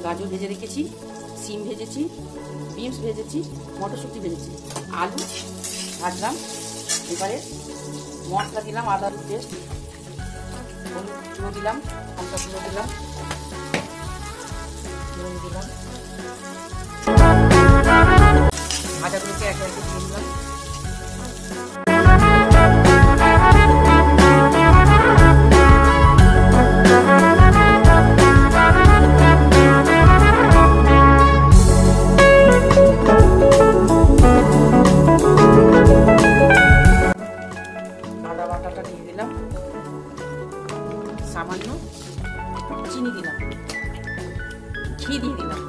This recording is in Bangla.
গাজর ভেজে রেখেছি, সিম ভেজেছি, বিনস ভেজেছি, মটরশুঁটি ভেজেছি, আলু ভাজলাম। এবারে মশলা দিলাম, আদা পেস্ট, হলুদ গুঁড়ো দিলাম, লঙ্কা গুঁড়ো দিলাম, নুন দিলাম, ভাজাগুলোকে একে একে দিয়ে দিলাম। আদা বাটাটা দিয়ে দিলাম, সামান্য চিনি দিলাম, ঘি দিয়ে দিলাম।